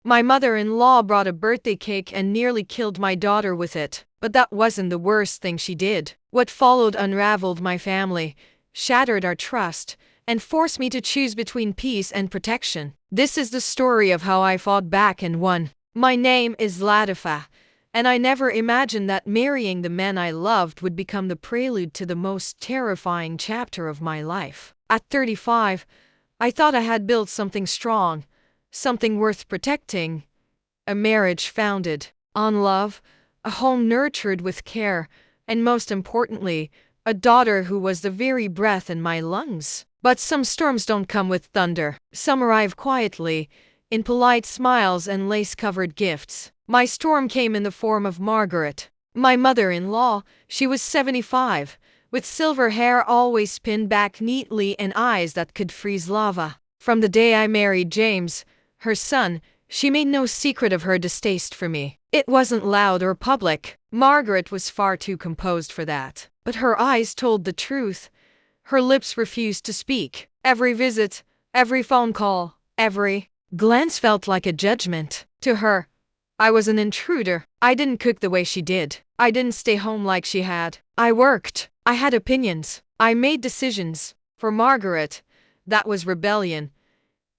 My mother-in-law brought a birthday cake and nearly killed my daughter with it. But that wasn't the worst thing she did. What followed unraveled my family, shattered our trust, and forced me to choose between peace and protection. This is the story of how I fought back and won. My name is Latifa, and I never imagined that marrying the man I loved would become the prelude to the most terrifying chapter of my life. At 35, I thought I had built something strong, something worth protecting. A marriage founded on love, a home nurtured with care, and most importantly, a daughter who was the very breath in my lungs. But some storms don't come with thunder. Some arrive quietly, in polite smiles and lace-covered gifts. My storm came in the form of Margaret, my mother-in-law. She was 75, with silver hair always pinned back neatly and eyes that could freeze lava. From the day I married James, her son, she made no secret of her distaste for me. It wasn't loud or public. Margaret was far too composed for that. But her eyes told the truth. Her lips refused to speak. Every visit, every phone call, every glance felt like a judgment. To her, I was an intruder. I didn't cook the way she did. I didn't stay home like she had. I worked. I had opinions. I made decisions. For Margaret, that was rebellion.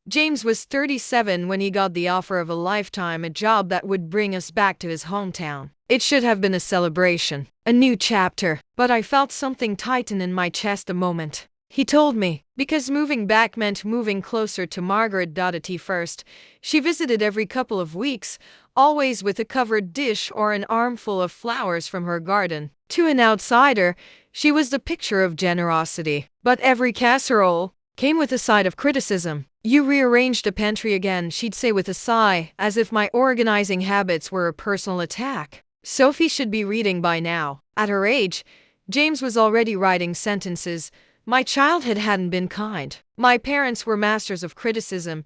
James was 37 when he got the offer of a lifetime, a job that would bring us back to his hometown. It should have been a celebration, a new chapter, but I felt something tighten in my chest the moment he told me, because moving back meant moving closer to Margaret. At first, she visited every couple of weeks, always with a covered dish or an armful of flowers from her garden. To an outsider, she was the picture of generosity, but every casserole came with a side of criticism. "You rearranged the pantry again," she'd say with a sigh, as if my organizing habits were a personal attack. Sophie should be reading by now. At her age, James was already writing sentences. My childhood hadn't been kind. My parents were masters of criticism,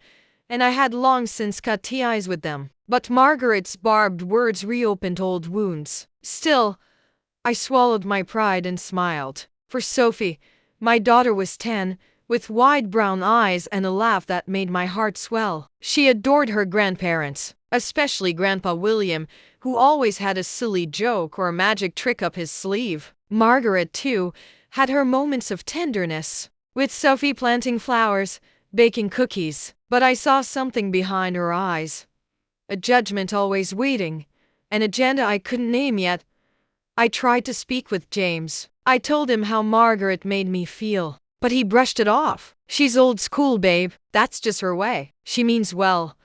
and I had long since cut ties with them. But Margaret's barbed words reopened old wounds. Still, I swallowed my pride and smiled. For Sophie, my daughter was 10, with wide brown eyes and a laugh that made my heart swell. She adored her grandparents, especially Grandpa William, who always had a silly joke or a magic trick up his sleeve. Margaret, too, had her moments of tenderness, with Sophie planting flowers, baking cookies. But I saw something behind her eyes, a judgment always waiting, an agenda I couldn't name yet. I tried to speak with James. I told him how Margaret made me feel. But he brushed it off. "She's old school, babe. That's just her way. She means well."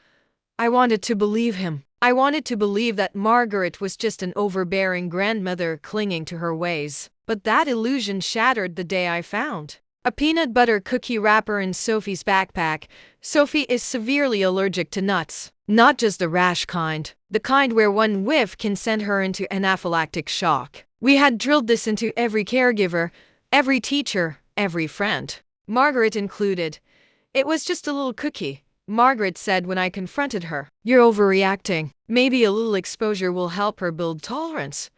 I wanted to believe him. I wanted to believe that Margaret was just an overbearing grandmother clinging to her ways. But that illusion shattered the day I found a peanut butter cookie wrapper in Sophie's backpack. Sophie is severely allergic to nuts. Not just the rash kind. The kind where one whiff can send her into anaphylactic shock. We had drilled this into every caregiver, every teacher, every friend, Margaret included. "It was just a little cookie," Margaret said when I confronted her. "You're overreacting. Maybe a little exposure will help her build tolerance."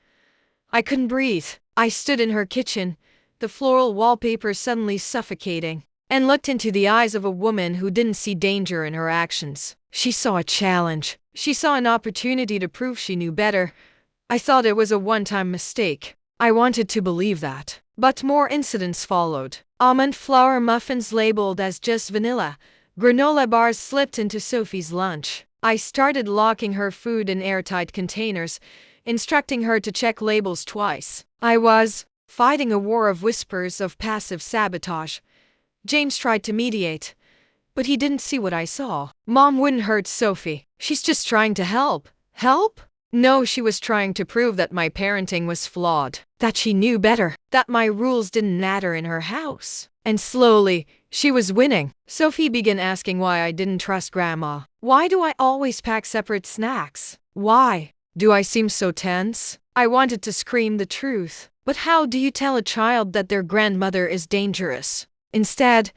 I couldn't breathe. I stood in her kitchen, the floral wallpaper suddenly suffocating, and looked into the eyes of a woman who didn't see danger in her actions. She saw a challenge. She saw an opportunity to prove she knew better. I thought it was a one-time mistake. I wanted to believe that. But more incidents followed. Almond flour muffins labeled as just vanilla, granola bars slipped into Sophie's lunch. I started locking her food in airtight containers, instructing her to check labels twice. I was fighting a war of whispers of passive sabotage. James tried to mediate, but he didn't see what I saw. "Mom wouldn't hurt Sophie. She's just trying to help." Help? No, she was trying to prove that my parenting was flawed, that she knew better, that my rules didn't matter in her house. And slowly, she was winning. Sophie began asking why I didn't trust Grandma. Why do I always pack separate snacks? Why do I seem so tense? I wanted to scream the truth. But how do you tell a child that their grandmother is dangerous? Instead,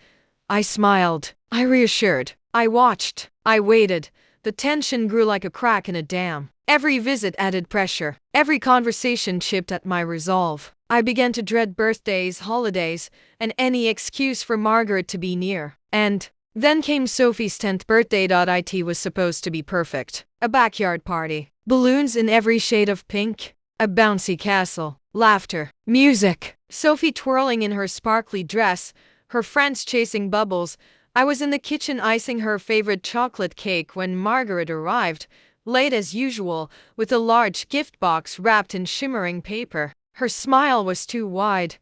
I smiled. I reassured. I watched. I waited. The tension grew like a crack in a dam. Every visit added pressure. Every conversation chipped at my resolve. I began to dread birthdays, holidays, and any excuse for Margaret to be near. And Then came Sophie's 10th birthday. It was supposed to be perfect. A backyard party. Balloons in every shade of pink. A bouncy castle. Laughter. Music. Sophie twirling in her sparkly dress. Her friends chasing bubbles. I was in the kitchen icing her favorite chocolate cake when Margaret arrived, late as usual, with a large gift box wrapped in shimmering paper. Her smile was too wide,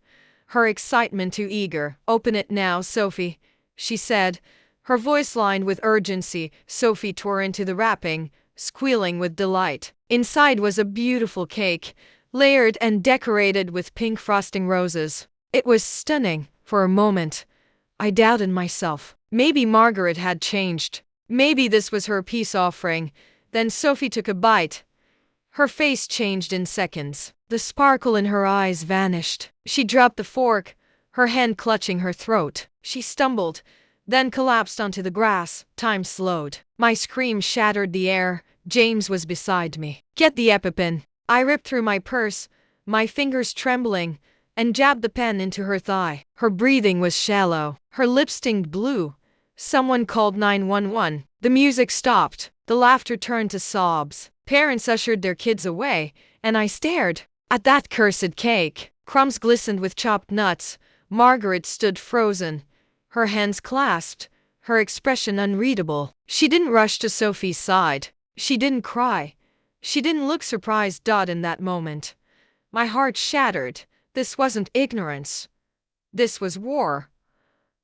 her excitement too eager. "Open it now, Sophie," she said, her voice lined with urgency. Sophie tore into the wrapping, squealing with delight. Inside was a beautiful cake, layered and decorated with pink frosting roses. It was stunning. For a moment, I doubted myself. Maybe Margaret had changed. Maybe this was her peace offering. Then Sophie took a bite. Her face changed in seconds. The sparkle in her eyes vanished. She dropped the fork, her hand clutching her throat. She stumbled, then collapsed onto the grass. Time slowed. My scream shattered the air. James was beside me. "Get the EpiPen." I ripped through my purse, my fingers trembling, and jabbed the pen into her thigh. Her breathing was shallow. Her lips stinged blue. Someone called 911. The music stopped. The laughter turned to sobs. Parents ushered their kids away, and I stared at that cursed cake. Crumbs glistened with chopped nuts. Margaret stood frozen, her hands clasped, her expression unreadable. She didn't rush to Sophie's side. She didn't cry. She didn't look surprised. In that moment, my heart shattered. This wasn't ignorance. This was war.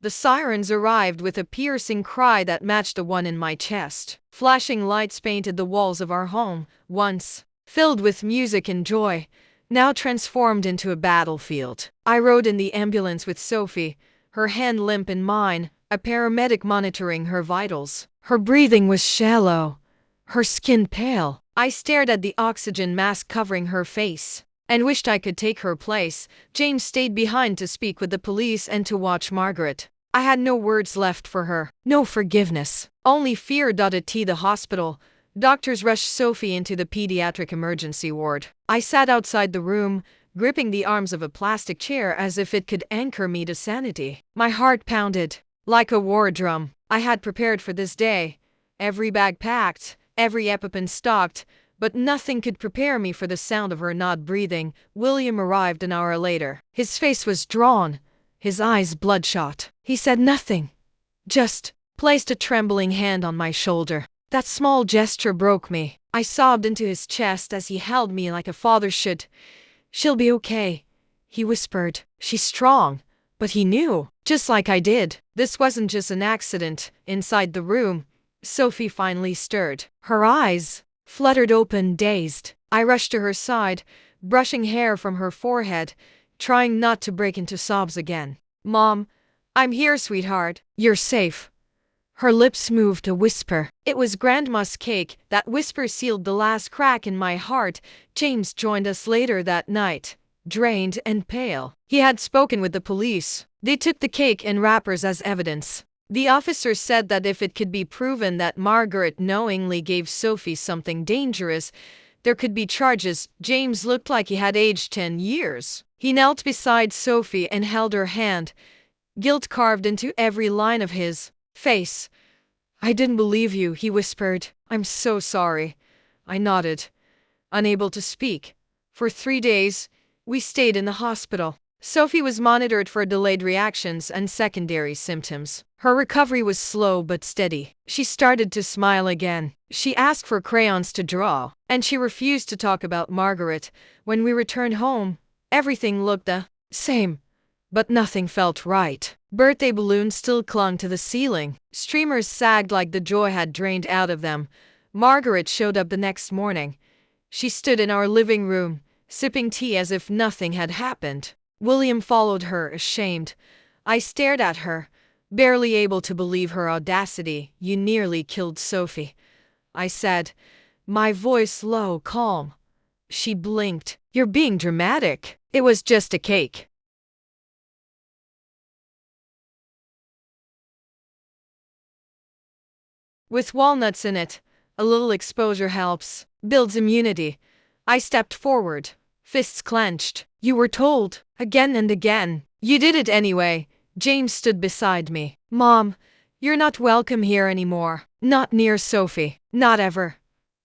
The sirens arrived with a piercing cry that matched the one in my chest. Flashing lights painted the walls of our home, once filled with music and joy, now transformed into a battlefield. I rode in the ambulance with Sophie, her hand limp in mine, a paramedic monitoring her vitals. Her breathing was shallow, her skin pale. I stared at the oxygen mask covering her face and wished I could take her place. James stayed behind to speak with the police and to watch Margaret. I had no words left for her, no forgiveness, only fear. At the hospital, doctors rushed Sophie into the pediatric emergency ward. I sat outside the room, gripping the arms of a plastic chair as if it could anchor me to sanity. My heart pounded like a war drum. I had prepared for this day, every bag packed, every EpiPen stocked, but nothing could prepare me for the sound of her not breathing. William arrived an hour later. His face was drawn, his eyes bloodshot. He said nothing, just placed a trembling hand on my shoulder. That small gesture broke me. I sobbed into his chest as he held me like a father should. "She'll be okay," he whispered. "She's strong." But he knew, just like I did, this wasn't just an accident. Inside the room, Sophie finally stirred. Her eyes fluttered open, dazed. I rushed to her side, brushing hair from her forehead, trying not to break into sobs again. "Mom, I'm here, sweetheart. You're safe." Her lips moved, a whisper. It was Grandma's cake. That whisper sealed the last crack in my heart. James joined us later that night, drained and pale. He had spoken with the police. They took the cake and wrappers as evidence. The officer said that if it could be proven that Margaret knowingly gave Sophie something dangerous, there could be charges. James looked like he had aged 10 years. He knelt beside Sophie and held her hand, guilt carved into every line of his face. "I didn't believe you," he whispered. "I'm so sorry." I nodded, unable to speak. For 3 days, we stayed in the hospital. Sophie was monitored for delayed reactions and secondary symptoms. Her recovery was slow but steady. She started to smile again. She asked for crayons to draw, and she refused to talk about Margaret. When we returned home, everything looked the same, but nothing felt right. Birthday balloons still clung to the ceiling. Streamers sagged like the joy had drained out of them. Margaret showed up the next morning. She stood in our living room, sipping tea as if nothing had happened. William followed her, ashamed. I stared at her, barely able to believe her audacity. "You nearly killed Sophie," I said, my voice low, calm. She blinked. "You're being dramatic. It was just a cake." With walnuts in it, a little exposure helps, builds immunity. I stepped forward, fists clenched. "You were told." Again and again. "You did it anyway." James stood beside me. "Mom, You're not welcome here anymore. Not near Sophie. Not ever.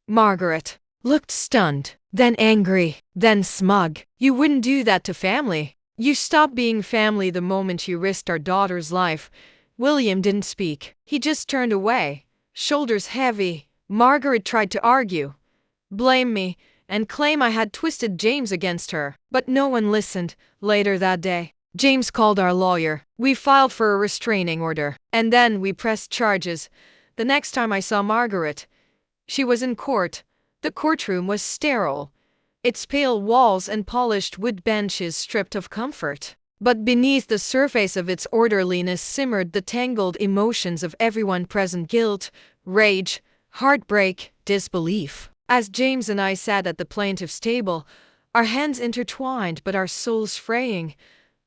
Margaret looked stunned, then angry, then smug. You wouldn't do that to family. You stopped being family the moment you risked our daughter's life. William didn't speak. He just turned away, shoulders heavy. Margaret tried to argue, blame me, and claim I had twisted James against her. But no one listened. Later that day, James called our lawyer. We filed for a restraining order, and then we pressed charges. The next time I saw Margaret, she was in court. The courtroom was sterile, its pale walls and polished wood benches stripped of comfort. But beneath the surface of its orderliness simmered the tangled emotions of everyone present: guilt, rage, heartbreak, disbelief. As James and I sat at the plaintiff's table, our hands intertwined but our souls fraying,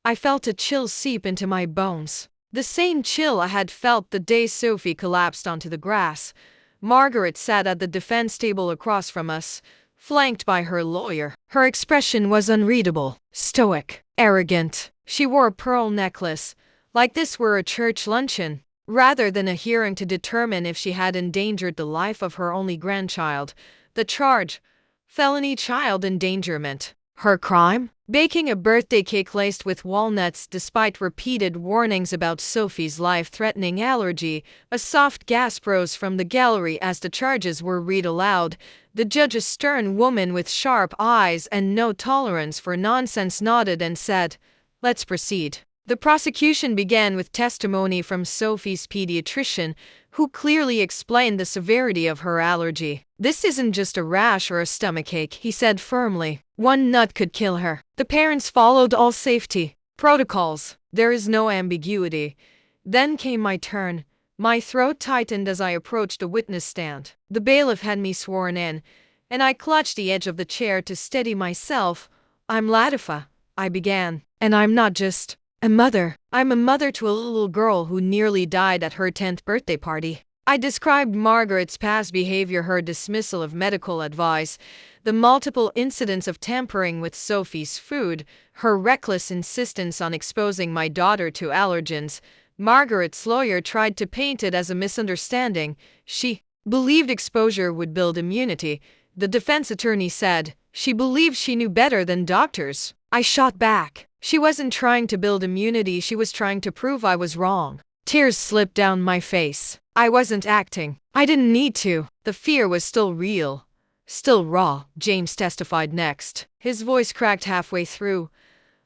I felt a chill seep into my bones. The same chill I had felt the day Sophie collapsed onto the grass. Margaret sat at the defense table across from us, flanked by her lawyer. Her expression was unreadable, stoic, arrogant. She wore a pearl necklace, like this were a church luncheon, rather than a hearing to determine if she had endangered the life of her only grandchild. The charge: felony child endangerment. Her crime? Baking a birthday cake laced with walnuts despite repeated warnings about Sophie's life-threatening allergy. A soft gasp rose from the gallery as the charges were read aloud. The judge, a stern woman with sharp eyes and no tolerance for nonsense, nodded and said, "Let's proceed." The prosecution began with testimony from Sophie's pediatrician, who clearly explained the severity of her allergy. "This isn't just a rash or a stomachache," he said firmly. "One nut could kill her." The parents followed all safety protocols. There is no ambiguity. Then came my turn. My throat tightened as I approached the witness stand. The bailiff had me sworn in, and I clutched the edge of the chair to steady myself. "I'm Latifa," I began, "and I'm not just a mother. I'm a mother to a little girl who nearly died at her 10th birthday party." I described Margaret's past behavior, her dismissal of medical advice, the multiple incidents of tampering with Sophie's food, her reckless insistence on exposing my daughter to allergens. Margaret's lawyer tried to paint it as a misunderstanding. She believed exposure would build immunity. The defense attorney said she believed she knew better than doctors. I shot back. She wasn't trying to build immunity, she was trying to prove I was wrong. Tears slipped down my face. I wasn't acting. I didn't need to. The fear was still real, still raw. James testified next. His voice cracked halfway through.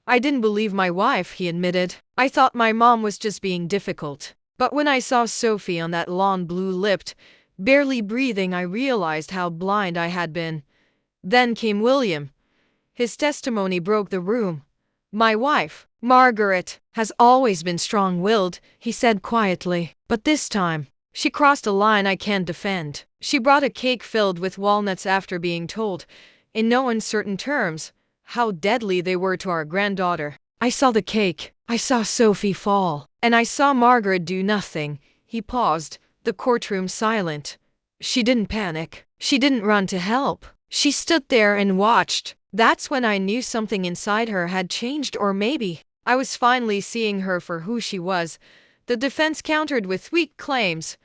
"I didn't believe my wife," he admitted. "I thought my mom was just being difficult. But when I saw Sophie on that lawn, blue-lipped, barely breathing, I realized how blind I had been." Then came William. His testimony broke the room. "My wife, Margaret, has always been strong-willed," he said quietly. "But this time, she crossed a line I can't defend. She brought a cake filled with walnuts after being told, in no uncertain terms, how deadly they were to our granddaughter. I saw the cake. I saw Sophie fall. And I saw Margaret do nothing." He paused, the courtroom silent. "She didn't panic. She didn't run to help. She stood there and watched. That's when I knew something inside her had changed, or maybe I was finally seeing her for who she was." The defense countered with weak claims.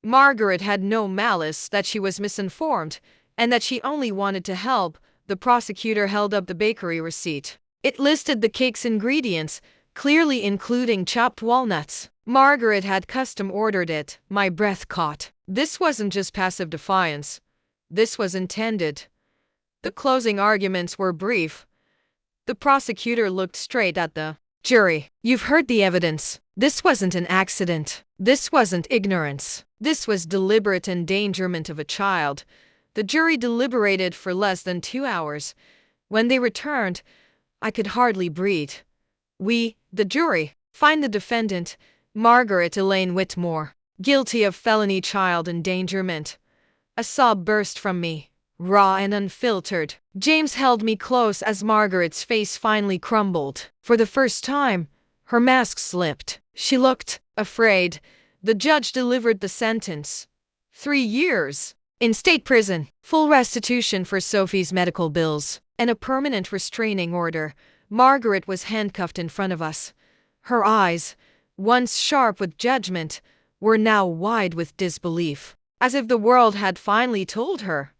Margaret had no malice, that she was misinformed, and that she only wanted to help. The prosecutor held up the bakery receipt. It listed the cake's ingredients, clearly including chopped walnuts. Margaret had custom ordered it. My breath caught. This wasn't just passive defiance. This was intended. The closing arguments were brief. The prosecutor looked straight at the jury. "You've heard the evidence. This wasn't an accident. This wasn't ignorance. This was deliberate endangerment of a child." The jury deliberated for less than 2 hours. When they returned, I could hardly breathe. "We, the jury, find the defendant, Margaret Elaine Whitmore, guilty of felony child endangerment." A sob burst from me, raw and unfiltered. James held me close as Margaret's face finally crumbled. For the first time, her mask slipped. She looked afraid. The judge delivered the sentence: 3 years in state prison, full restitution for Sophie's medical bills, and a permanent restraining order. Margaret was handcuffed in front of us. Her eyes, once sharp with judgment, were now wide with disbelief, as if the world had finally told her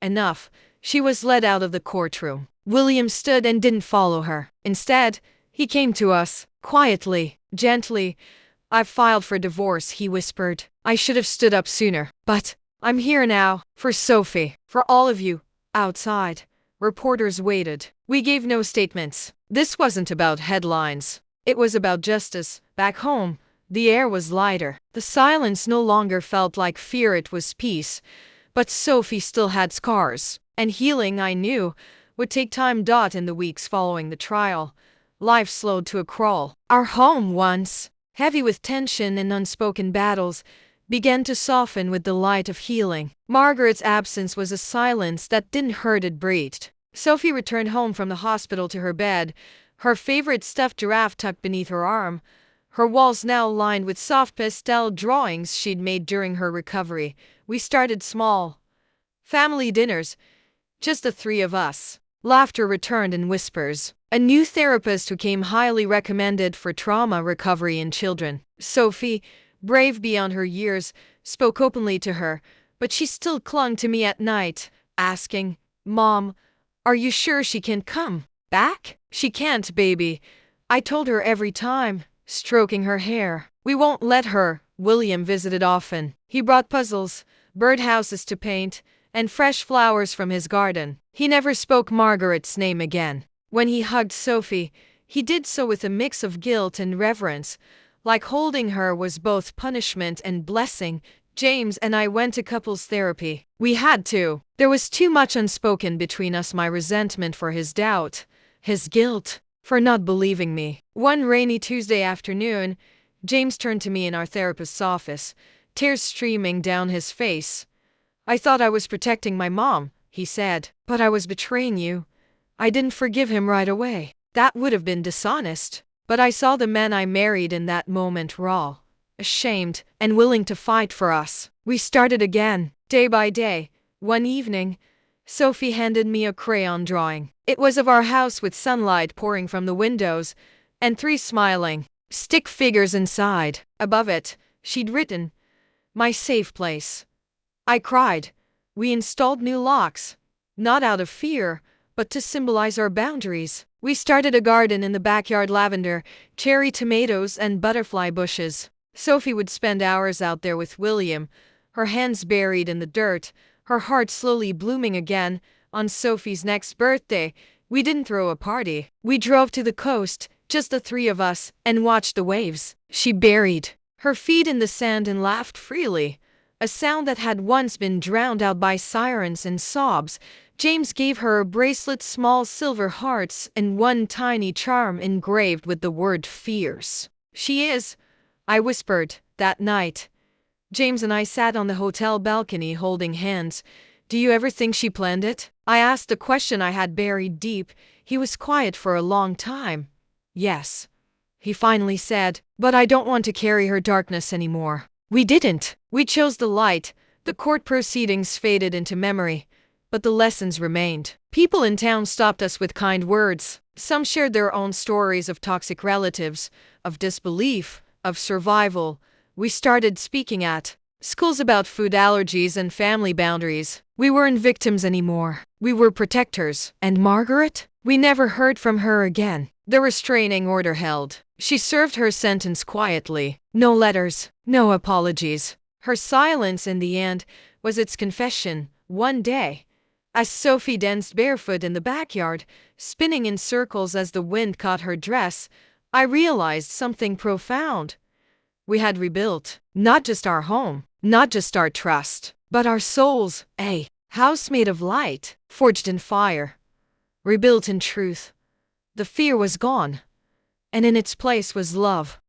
enough. She was led out of the courtroom. William stood and didn't follow her. Instead, he came to us, quietly, gently. "I've filed for divorce," he whispered. "I should have stood up sooner, but I'm here now, for Sophie, for all of you." Outside, reporters waited. We gave no statements. This wasn't about headlines. It was about justice. Back home, the air was lighter. The silence no longer felt like fear, it was peace. But Sophie still had scars, and healing, I knew, would take time. In the weeks following the trial, life slowed to a crawl. Our home, once heavy with tension and unspoken battles, began to soften with the light of healing. Margaret's absence was a silence that didn't hurt, it breathed. Sophie returned home from the hospital to her bed, her favorite stuffed giraffe tucked beneath her arm, her walls now lined with soft pastel drawings she'd made during her recovery. We started small family dinners, just the three of us. Laughter returned in whispers. A new therapist who came highly recommended for trauma recovery in children. Sophie, brave beyond her years, spoke openly to her, but she still clung to me at night, asking, "Mom, are you sure she can come back?" "She can't, baby," I told her every time, stroking her hair. "We won't let her." William visited often. He brought puzzles, birdhouses to paint, and fresh flowers from his garden. He never spoke Margaret's name again. When he hugged Sophie, he did so with a mix of guilt and reverence, like holding her was both punishment and blessing. James and I went to couples therapy. We had to. There was too much unspoken between us, my resentment for his doubt, his guilt for not believing me. One rainy Tuesday afternoon, James turned to me in our therapist's office, tears streaming down his face. "I thought I was protecting my mom," he said, "but I was betraying you. I didn't forgive him right away. That would have been dishonest. But I saw the man I married in that moment raw, ashamed, and willing to fight for us." We started again, day by day. One evening, Sophie handed me a crayon drawing. It was of our house with sunlight pouring from the windows, and three smiling, stick figures inside. Above it, she'd written, "My safe place." I cried. We installed new locks, not out of fear, but to symbolize our boundaries. We started a garden in the backyard, lavender, cherry tomatoes, and butterfly bushes. Sophie would spend hours out there with William, her hands buried in the dirt, her heart slowly blooming again. On Sophie's next birthday, we didn't throw a party. We drove to the coast, just the three of us, and watched the waves. She buried her feet in the sand and laughed freely, a sound that had once been drowned out by sirens and sobs. James gave her a bracelet, small silver hearts, and one tiny charm engraved with the word "fierce." "She is," I whispered, that night. James and I sat on the hotel balcony holding hands. "Do you ever think she planned it?" I asked a question I had buried deep. He was quiet for a long time. "Yes," he finally said, "but I don't want to carry her darkness anymore." We didn't. We chose the light. The court proceedings faded into memory, but the lessons remained. People in town stopped us with kind words. Some shared their own stories of toxic relatives, of disbelief, of survival. We started speaking at schools about food allergies and family boundaries. We weren't victims anymore. We were protectors. And Margaret? We never heard from her again. The restraining order held. She served her sentence quietly. No letters, no apologies. Her silence in the end was its confession. One day, as Sophie danced barefoot in the backyard, spinning in circles as the wind caught her dress, I realized something profound. We had rebuilt, not just our home, not just our trust, but our souls. A house made of light, forged in fire, rebuilt in truth. The fear was gone, and in its place was love.